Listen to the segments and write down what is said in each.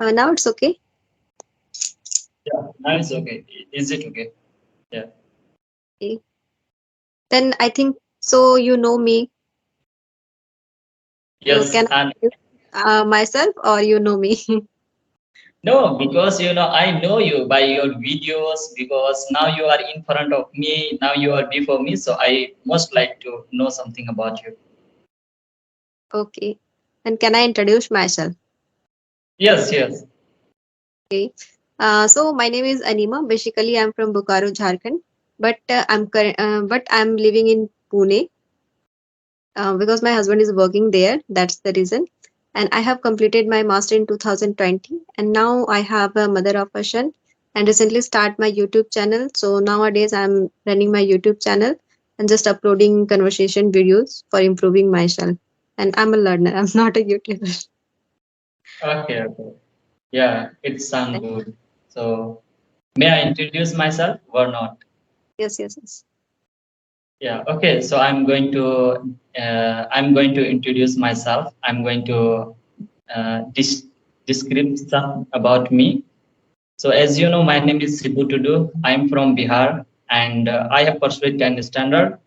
Now it's okay. Yeah, now it's okay. Is it okay? Yeah. Okay. Then I think so. You know me. So Yes, can I and introduce myself or you know me? no, because I know you by your videos because now you are in front of me, now you are before me, so I most like to know something about you. Okay. And can I introduce myself? Yes, yes. Okay. So my name is Anima. Basically, I'm from Bokaro, Jharkhand, but I'm living in Pune because my husband is working there. That's the reason. And I have completed my master in 2020, and now I have a mother of a son, and recently start my YouTube channel. So nowadays I'm running my YouTube channel and just uploading conversation videos for improving myself. And I'm a learner. I'm not a YouTuber. Okay, okay. Yeah, it sounds good. So may I introduce myself or not? Yes, yes, yes. Yeah, okay. So I'm going to introduce myself. I'm going to describe some about me. So as you know, my name is Shibu. I'm from Bihar, and I have pursued 10th standard.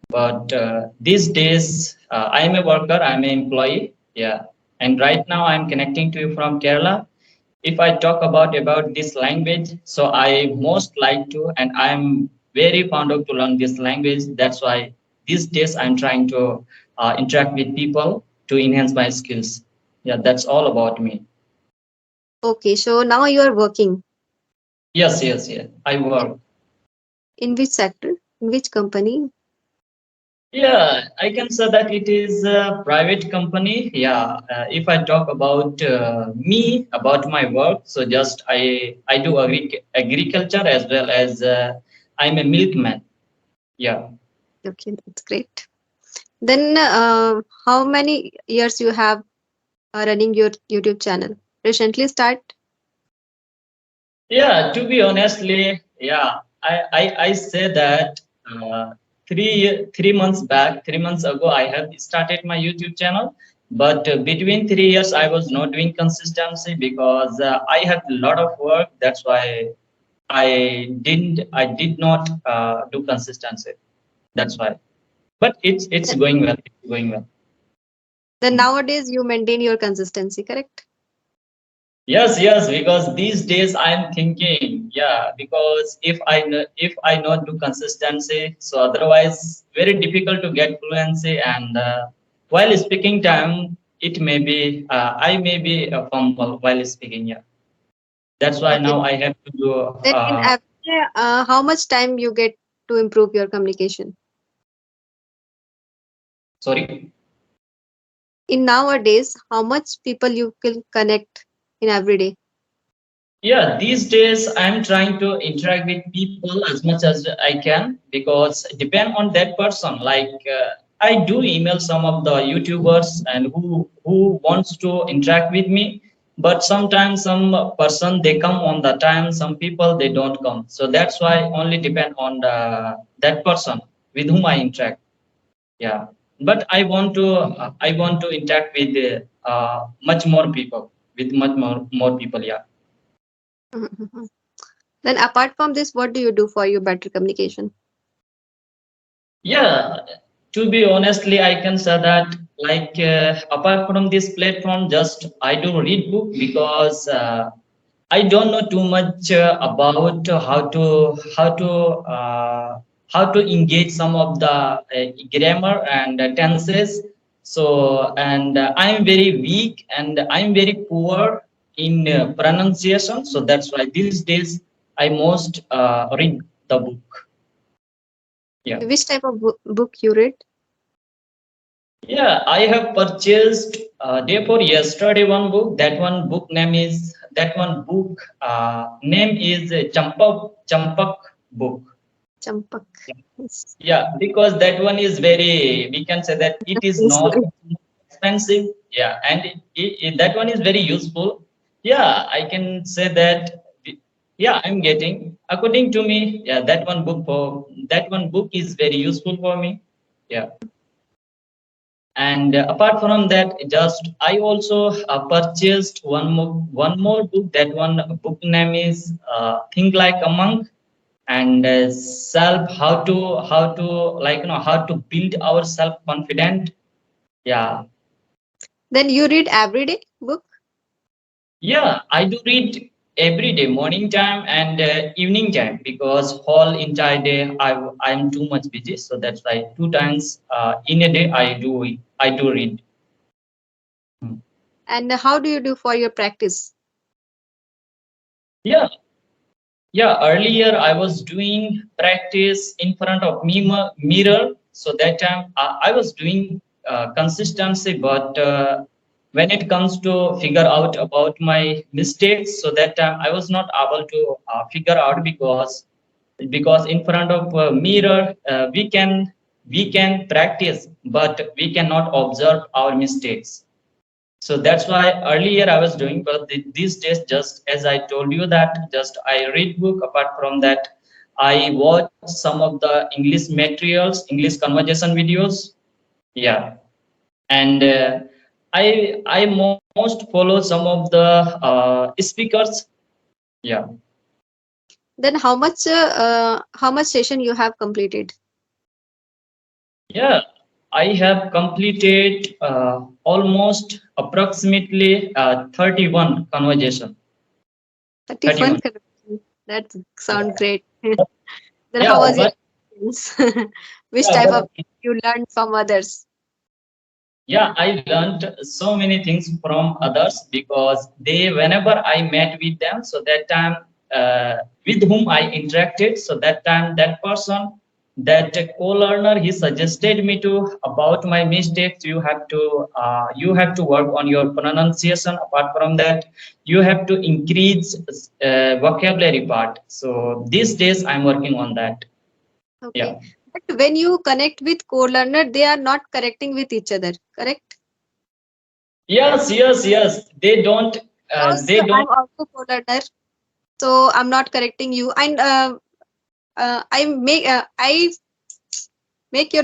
But these days, I am a worker. I'm an employee. Yeah, and right now I'm connecting to you from Kerala. If I talk about this language, so I most like to, and I'm very fond of to learn this language. That's why these days I'm trying to interact with people to enhance my skills. Yeah, that's all about me. Okay, so now you are working. Yes, yes, yes. I work. In which sector? In which company? Yeah, I can say that it is a private company. Yeah, if I talk about me, about my work, so just I do agriculture as well as I'm a milkman. Yeah. Okay, that's great. Then, how many years you have running your YouTube channel? Recently start? Yeah, to be honestly, yeah, I say that 3 months back, 3 months ago, I have started my YouTube channel. But between 3 years, I was not doing consistency because I had a lot of work. That's why I did not do consistency. That's why. But it's Th- going well. It's going well. Then nowadays you maintain your consistency, correct? Yes, yes, because these days I'm thinking, yeah, because if I not do consistency, so otherwise very difficult to get fluency, and while speaking time, it may be I may be a fumble while speaking. Yeah, that's why Okay. now I have to do. Then in average, how much time you get to improve your communication? Sorry. In nowadays, how much people you can connect in every day? Yeah, these days I'm trying to interact with people as much as I can because depend on that person. Like I do email some of the YouTubers and who wants to interact with me, but sometimes some person they come on the time, some people they don't come. So that's why only depend on that person with whom I interact. Yeah, but I want to interact with much more people with much more people. Yeah. Then apart from this, what do you do for your better communication? Yeah, to be honestly, I can say that like apart from this platform, just I do read book because I don't know too much about how to engage some of the grammar and tenses. So and I am very weak and I am very poor in pronunciation. So that's why these days I most read the book. Yeah. Which type of book you read? Yeah, I have purchased day for yesterday one book. That one book name is Champak book. Champak. Yes. Yeah, because that one is very, we can say that it is Useful. not expensive. Yeah, and that one is very useful. Yeah, I can say that. Yeah, I'm getting according to me. Yeah, that one book is very useful for me. Yeah. And apart from that, just I also purchased one more book. That one book name is Think Like a Monk, and self how to like how to build our self confident. Yeah. Then you read every day book? Yeah, I do read every day, morning time and evening time, because whole entire day I'm too much busy. So that's why two times in a day I do read. Hmm. And how do you do for your practice? Yeah, yeah. Earlier I was doing practice in front of mirror. So that time I was doing consistency, but when it comes to figure out about my mistakes, so that time I was not able to figure out, because in front of a mirror we can practice, but we cannot observe our mistakes. So that's why earlier I was doing, but these days, just as I told you, that just I read book. Apart from that, I watch some of the English materials, English conversation videos. Yeah. And I most follow some of the speakers. Yeah. Then how much session you have completed? Yeah, I have completed almost approximately 31 conversation. 31 31. conversation. That Yeah, sound great. Then yeah, how was your but experience? Which yeah, type of but things you learned from others? yeah, I learned so many things from others, because they, whenever I met with them, so that time with whom I interacted, so that time that person, that co-learner, he suggested me to about my mistakes. You have to work on your pronunciation. Apart from that, you have to increase vocabulary part. So these days I'm working on that. Yeah. Okay. But when you connect with co-learner, they are not connecting with each other, correct? Yes, yes, yes. They don't. Because They don't. I'm also co-learner, so I'm not correcting you. And I make your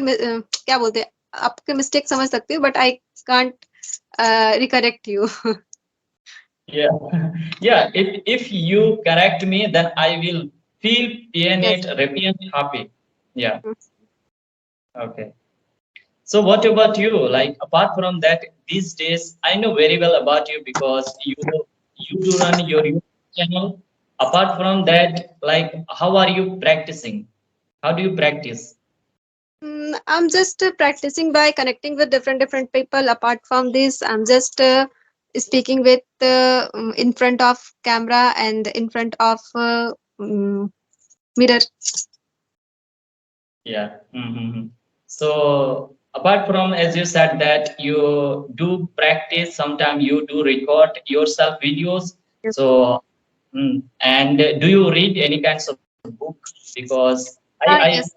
क्या बोलते हैं आपके mistake समझ सकती हूँ, but I can't recorrect you. Yeah, yeah. If you correct me, then I will feel Yes. repeat happy. Yeah. Okay. So what about you? Like, apart from that, these days I know very well about you, because you do run your YouTube channel. Apart from that, like, how are you practicing? How do you practice? I'm just practicing by connecting with different people. Apart from this, I'm just speaking with in front of camera and in front of mirror. Yeah. So apart from, as you said, that you do practice, sometimes you do record yourself videos. Yes. So and do you read any kinds of book? Because I Yes.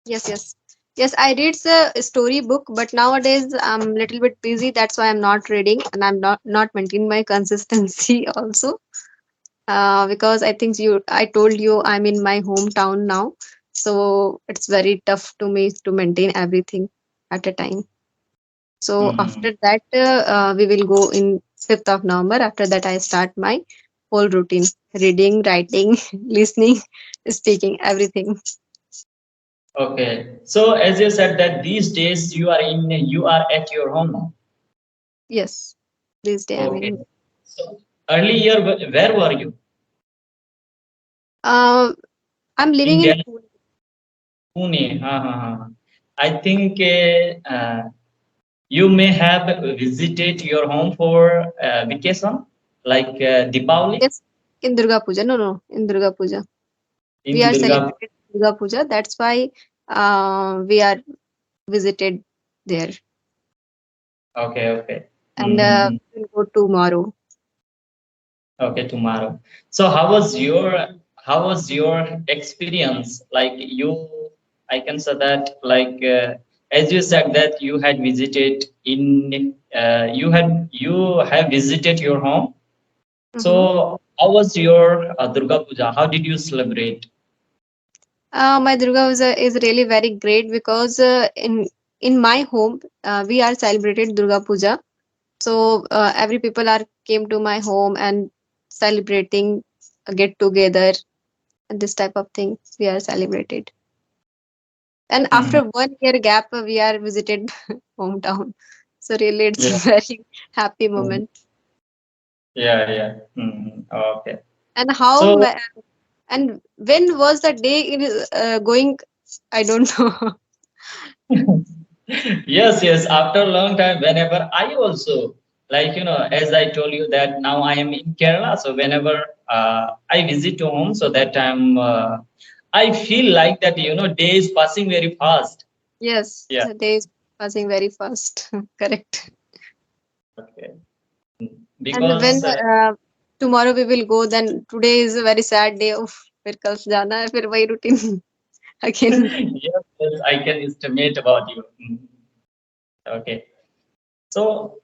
Yes. Yes. Yes. I read the story book, but nowadays I'm a little bit busy. That's why I'm not reading, and I'm not maintaining my consistency also. Because I think I told you I'm in my hometown now, so it's very tough to me to maintain everything at a time. So mm, after that, we will go in 5th of November. After that, I start my whole routine: reading, writing, listening, speaking, everything. okay. So as you said that these days you are at your home. Yes, this day I'm Okay. in. So earlier, where were you? Uh, I'm living In in Delhi, Pune. I think you may have visited your home for vacation, like Deepavali yes, in Durga Puja. No, no, in Durga Puja. We in are Durga. celebrating Durga Puja. That's why we are visited there, Okay, okay. and we'll go tomorrow. Okay, tomorrow. So how was your experience? Like I can say that, like as you said that you have visited your home. Mm-hmm. So how was your Durga Puja? How did you celebrate? My Durga Puja is really very great because in in my home, we are celebrated Durga Puja. So every people are came to my home and celebrating a get together and this type of thing we are celebrated. And Mhm. after 1 year gap, we are visited hometown. So really, it's Yeah. a very happy Mhm. moment. Yeah, yeah. Okay. And how So and when was the day it is going? I don't know. yes, yes. After a long time, whenever I also, like, as I told you that now I am in Kerala, so whenever I visit to home, so that time I feel like that, day is passing very fast. Yes, Yeah. the day is passing very fast. Correct. Okay. And when Because tomorrow we will go, then today is a very sad day. Of फिर कल जाना है फिर वही routine again. yes, yes, I can estimate about you. Okay. So,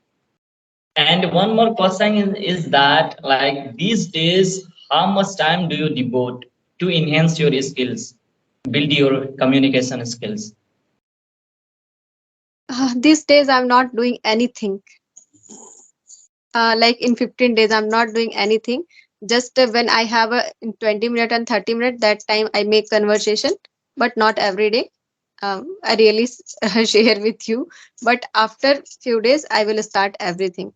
and one more question is that, like, these days, how much time do you devote to enhance your skills, build your communication skills? These days I'm not doing anything. Like in 15 days I'm not doing anything. Just when I have a in 20 minute and 30 minute, that time I make conversation, but not every day. I really share with you, but after few days I will start everything.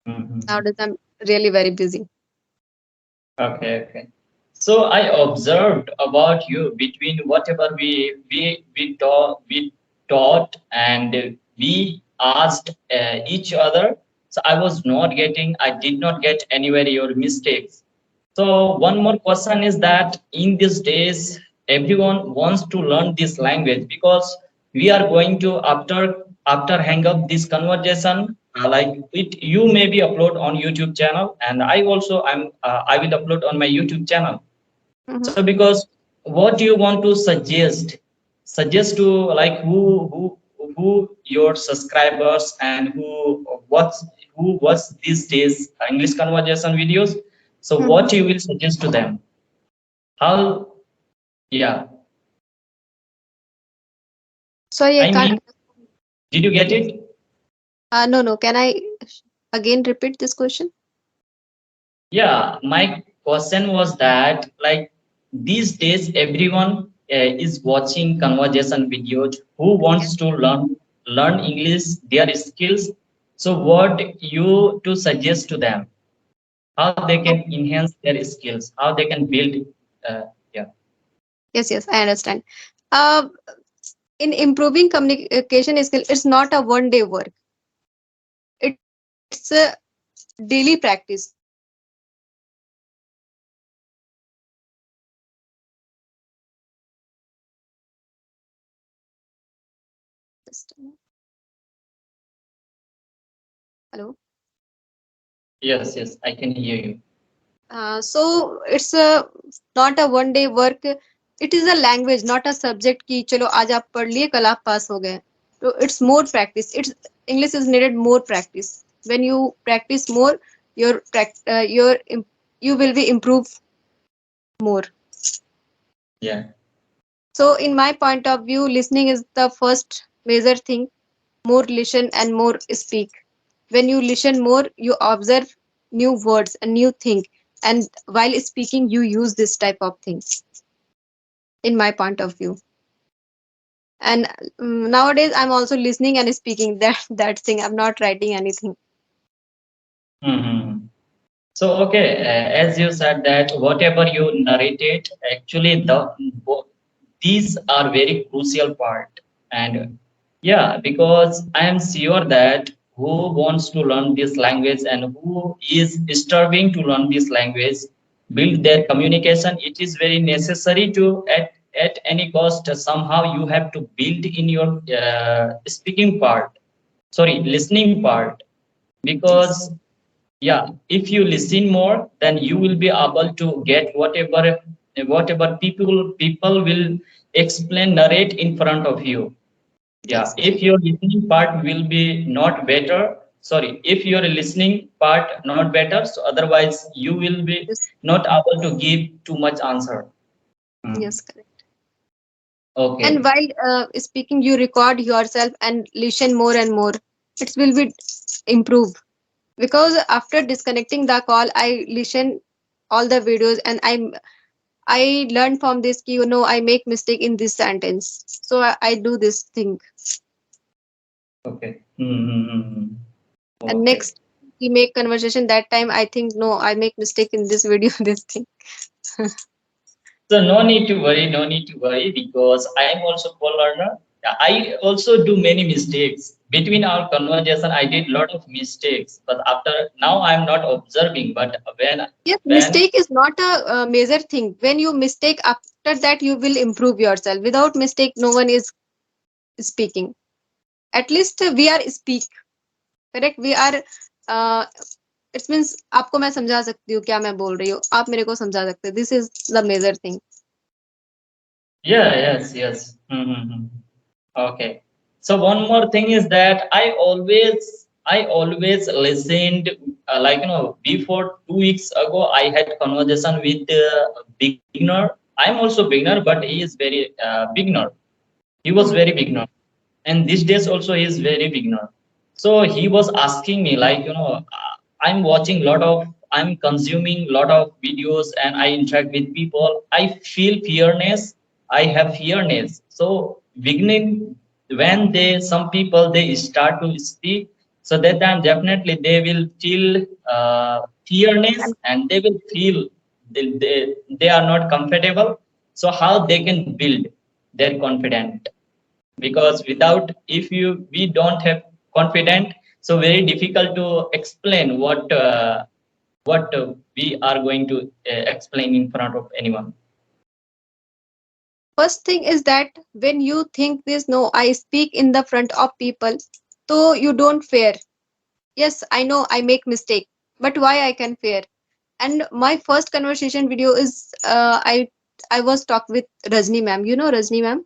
Mhm. Nowadays I'm really very busy. Okay, okay. So I observed about you between whatever we taught and we asked each other. So I was not getting, I did not get anywhere your mistakes. So one more question is that in these days, everyone wants to learn this language because we are going to after hang up this conversation, like it you maybe upload on YouTube channel, and I will upload on my YouTube channel. Hmm. So because what do you want to suggest to, like, who your subscribers and who watch these days English conversation videos, so Hmm. what you will suggest to them, how, yeah, Sorry, I I can't. mean, did you get it? No, no. Can I again repeat this question? Yeah, my question was that, like, these days everyone is watching conversation videos who Yes. wants to learn English, their skills. So what you to suggest to them, how they can Oh, enhance their skills, how they can build. Uh, yeah. yes, yes, I understand. Uh, in improving communication skill, it's not a 1 day work. It's a daily practice. Just a minute. Hello. Yes, yes, I can hear you. So it's a not a 1 day work. It is a language, not a subject कि चलो आज आप पढ़ लिए कल आप पास हो गए. So it's more practice. It's English is needed more practice. When you practice more, your you will be improve more. Yeah. So in my point of view, listening is the first major thing. More listen and more speak. When you listen more, you observe new words and new thing, and while speaking you use this type of things, in my point of view. And nowadays I'm also listening and speaking that thing. I'm not writing anything. Hmm. So, okay, as you said that whatever you narrated, actually these are very crucial part. And yeah, because I am sure that who wants to learn this language and who is starving to learn this language, build their communication, it is very necessary to at any cost somehow you have to build in your speaking part, sorry, listening part, Yes. because yeah, if you listen more, then you will be able to get whatever people will explain, narrate in front of you. Yeah, Yes, if correct. your listening part will be not better, sorry, if your listening part not better, so otherwise you will be Yes. not able to give too much answer. Hmm. Yes, correct. And Okay. while speaking, you record yourself and listen more and more. It will be improve, because after disconnecting the call I listen all the videos, and I learn from this ki, I make mistake in this sentence, so I do this thing. Okay. Mm-hmm. And Okay. next we make conversation, that time I think no, I make mistake in this video this thing. So no need to worry, no need to worry because I am also co-learner. I also do many mistakes. Between our conversation, I did lot of mistakes, but after now I am not observing. But Yes, when mistake is not a major thing. When you mistake, after that you will improve yourself. Without mistake no one is speaking. At least we are speak, correct we are, it's means आपको मैं समझा सकती हूँ क्या मैं बोल रही हूँ, आप मेरे को समझा सकते हैं, this is the major thing. yeah, yes, yes. Mm-hmm. Okay. So one more thing is that I always listened before 2 weeks ago I had conversation with a beginner. I'm also beginner, but he is very beginner. He was very beginner, and these days also he is very beginner. So he was asking me I'm watching lot of, I'm consuming lot of videos and I interact with people. I feel fearness. I have fearness. So beginning, when they some people they start to speak, so that time definitely they will feel fearness and they will feel they are not comfortable. So how they can build their confidence? Because without, if you we don't have confident, so very difficult to explain what we are going to explain in front of anyone. First thing is that when you think this, no, I speak in the front of people, so you don't fear. Yes, I know I make mistake, but why I can fear? And my first conversation video is I was talk with Rajni ma'am, Rajni ma'am.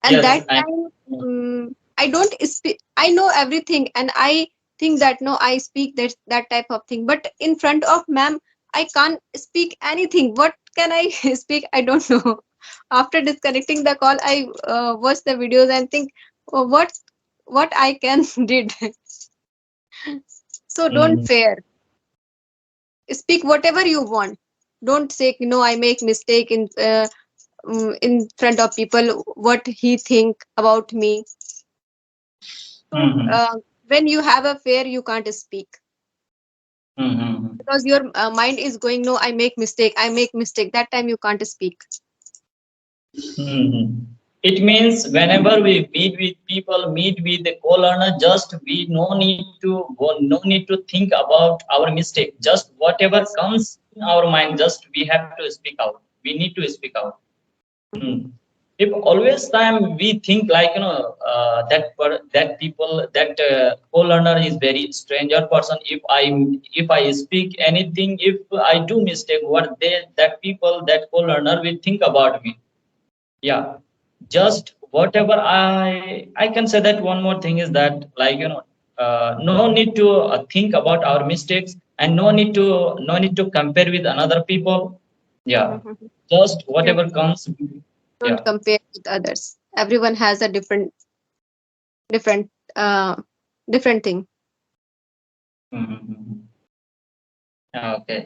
And Yes, that I. time, I don't speak, I know everything, and I think that no, I speak that type of thing, but in front of ma'am I can't speak anything. What can I speak? I don't know. After disconnecting the call I watch the videos and think, oh, what I can did. So don't Mhm. fear, speak whatever you want. Don't say no, I make mistake in front of people, what he think about me. So Mhm. when you have a fear, you can't speak, Mhm. because your mind is going, no, I make mistake, I make mistake. That time you can't speak. Mhm. It means whenever we meet with people, meet with the co-learner, just we no need to think about our mistake. Just whatever Yes. comes in our mind, just we have to speak out. We need to speak out. Mhm. Hmm. If always time we think that people, that co-learner is very stranger person. If I speak anything, if I do mistake, what they that people, that co-learner will think about me? Yeah, just whatever I can say. That one more thing is that no need to think about our mistakes, and no need to compare with another people. Yeah, Mhm. just Yes. whatever comes. Don't Yeah. compare with others. Everyone has a different uh different thing. Mhm. Okay.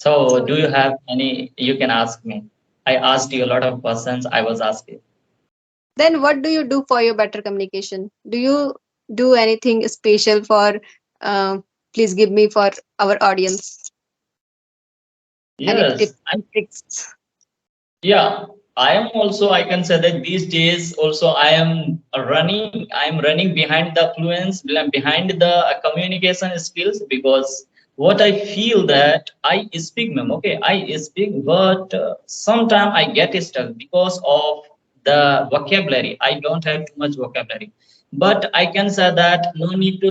So, So do you have any? You can ask me. I asked you a lot of questions. I was asking. then what do you do for your better communication? Do you do anything special for, uh, please give me for our audience any Yes, tips and tricks? yeah, I am also. I can say that these days also I am running. I am running behind the fluence, behind the communication skills, because what I feel that I speak, ma'am. Okay, I speak, but sometimes I get stuck because of the vocabulary. I don't have too much vocabulary, but I can say that no need to